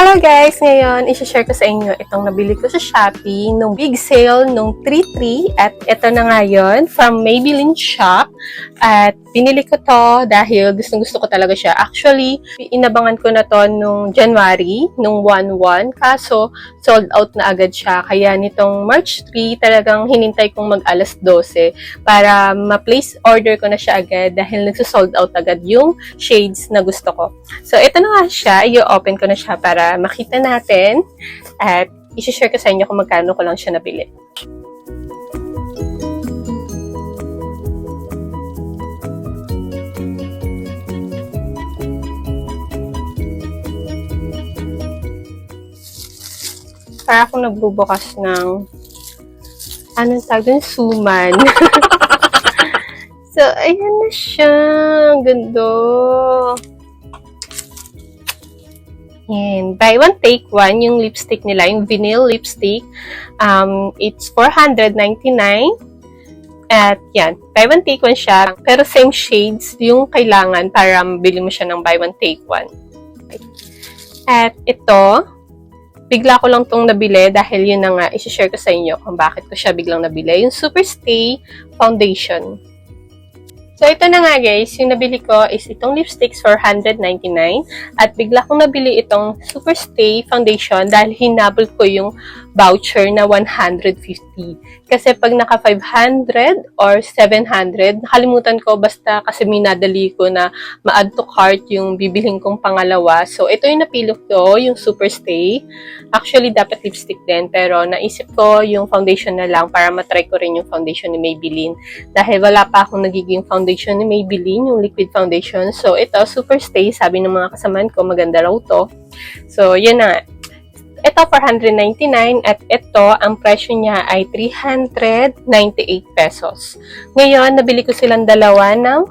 Hello guys! Ngayon, isi-share ko sa inyo itong nabili ko sa Shopee nung big sale nung 3/3 at ito na ngayon from Maybelline Shop at pinili ko to dahil gustong-gusto ko talaga siya. Actually, inabangan ko na to nung January, nung 1/1 kaso sold out na agad siya. Kaya nitong March 3, talagang hinintay kong mag alas 12 para ma-place order ko na siya agad dahil nagsusold out agad yung shades na gusto ko. So, ito na nga siya. I-open ko na siya para makita natin at i-share ko sa inyo kung magkano ko lang siya nabili. Para akong nagbubukas ng anong tawag dun? Suman. So, ayan na siya. Ganda. Yan. Buy one, take one. Yung lipstick nila, yung vinyl lipstick. It's $499. At yan. Buy one, take one siya. Pero same shades yung kailangan para mabili mo siya ng buy one, take one. At ito, bigla ko lang tong nabili dahil yun na nga, isi-share ko sa inyo kung bakit ko siya biglang nabili. Yung Superstay Foundation. So, ito na nga guys, yung nabili ko is itong lipsticks for $199 at bigla kong nabili itong Superstay Foundation dahil hinabol ko yung voucher na $150. Kasi pag naka $500 or $700, nakalimutan ko basta kasi minadali ko na ma-add to cart yung bibilhin kong pangalawa. So, ito yung napili ko, yung Superstay. Actually, dapat lipstick din, pero naisip ko yung foundation na lang para matry ko rin yung foundation ni Maybelline. Dahil wala pa akong nagiging foundation ni Maybelline, yung liquid foundation. So, ito, Superstay, sabi ng mga kasamaan ko, maganda raw to. So, yun na. Ito, $499 at ito, ang presyo niya ay $398 pesos. Ngayon, nabili ko silang dalawa ng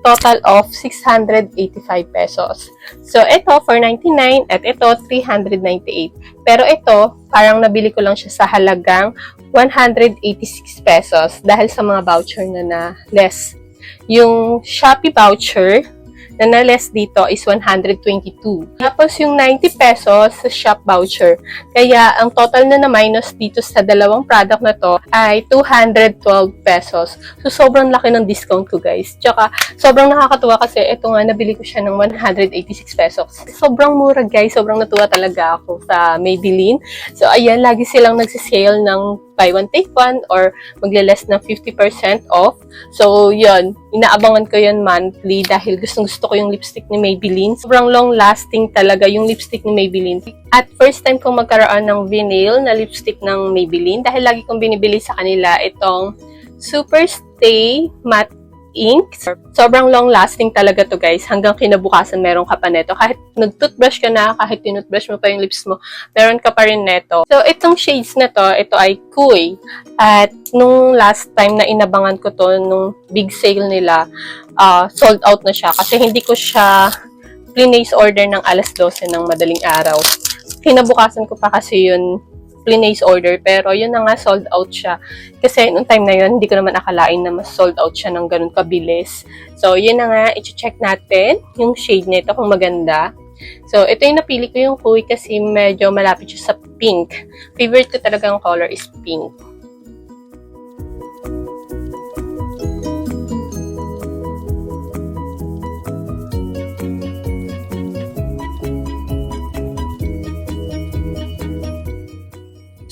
total of $685 pesos. So, ito, $499 at ito, $398. Pero ito, parang nabili ko lang siya sa halagang $186 pesos dahil sa mga voucher na less. Yung Shopee voucher na less dito is 122. Tapos yung 90 pesos sa shop voucher. Kaya ang total na minus dito sa dalawang product na to ay 212 pesos. So sobrang laki ng discount ko guys. Tsaka sobrang nakakatuwa kasi ito nga nabili ko siya ng 186 pesos. Sobrang mura guys. Sobrang natuwa talaga ako sa Maybelline. So ayan, lagi silang nagsisale ng buy one take one or magle-less ng 50% off. So, yun. Inaabangan ko yun monthly dahil gustong-gusto ko yung lipstick ni Maybelline. Sobrang long-lasting talaga yung lipstick ni Maybelline. At first time kong magkaroon ng vinyl na lipstick ng Maybelline dahil lagi kong binibili sa kanila itong Superstay Matte Ink. Sobrang long-lasting talaga to guys. Hanggang kinabukasan meron ka pa neto. Kahit nag-toothbrush ka na, kahit tinoothbrush mo pa yung lips mo, meron ka pa rin neto. So, itong shades na to, ito ay Kui. At nung last time na inabangan ko to, nung big sale nila, sold out na siya. Kasi hindi ko siya place order ng alas 12 ng madaling araw. Kinabukasan ko pa kasi yun place order, pero yun na nga, sold out siya. Kasi nung time na yun, hindi ko naman akalain na mas sold out siya ng ganun kabilis. So, yun na nga, i-check natin yung shade nito kung maganda. So, ito yung napili ko yung Kui kasi medyo malapit siya sa pink. Favorite ko talagang color is pink.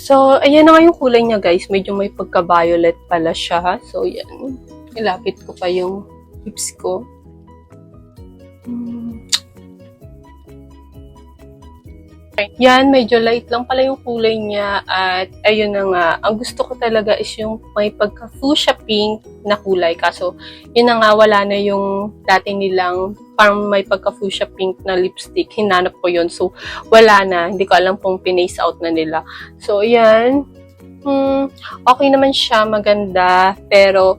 So, ayan na nga yung kulay niya, guys. Medyo may pagka-violet pala siya. So, yan. Ilapit ko pa yung lips ko. Yan, medyo light lang pala yung kulay niya. At, ayun na nga. Ang gusto ko talaga is yung may pagka-fuchsia pink na kulay. Kaso, yun na nga, wala na yung dati nilang parang may pagka-fuchsia pink na lipstick. Hinanap ko yun. So, wala na. Hindi ko alam kung pinace out na nila. So, yan. Okay naman siya. Maganda. Pero,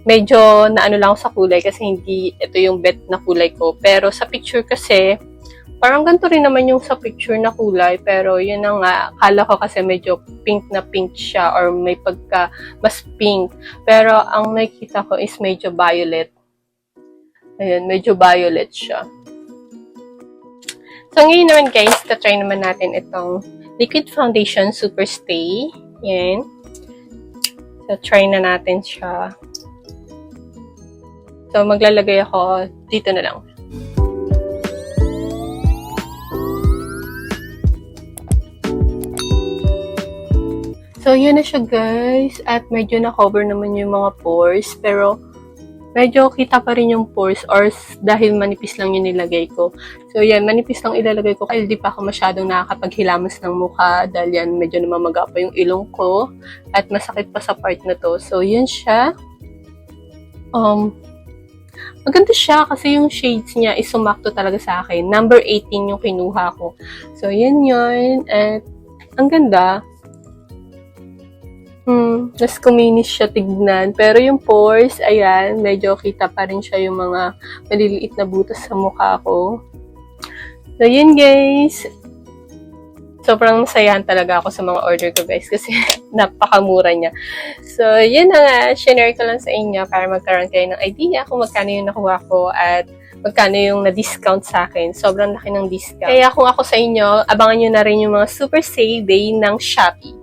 medyo naano lang ako sa kulay kasi hindi ito yung bet na kulay ko. Pero, sa picture kasi, parang ganito rin naman yung sa picture na kulay. Pero, yun na nga. Akala ko kasi medyo pink na pink siya or may pagka mas pink. Pero, ang nakikita ko is medyo violet. Ayan, medyo violet siya. So, ngayon naman guys, try naman natin itong Liquid Foundation Super Stay. Yan. So, try na natin siya. So, maglalagay ako dito na lang. So, yun na siya guys. At medyo na-cover naman yung mga pores. Pero, medyo kita pa rin yung pores or dahil manipis lang yung nilagay ko. So, yan. Manipis lang ilalagay ko kasi di pa ako masyadong nakakapaghilamos ng mukha dahil yan medyo namamaga pa yung ilong ko at masakit pa sa part na to. So, yun siya. Maganda siya kasi yung shades niya is sumakto talaga sa akin. Number 18 yung kinuha ko. So, yun yun. At ang ganda. Mas kuminis siya tignan. Pero yung pores, ayan, medyo kita pa rin siya yung mga maliliit na butas sa mukha ko. So, yun guys. Sobrang masayahan talaga ako sa mga order ko guys kasi napakamura niya. So, yun na nga. Share ko lang sa inyo para magkaroon kayo ng idea kung magkano yung nakuha ko at magkano yung na-discount sa akin. Sobrang laki ng discount. Kaya kung ako sa inyo, abangan nyo na rin yung mga super save day ng Shopee.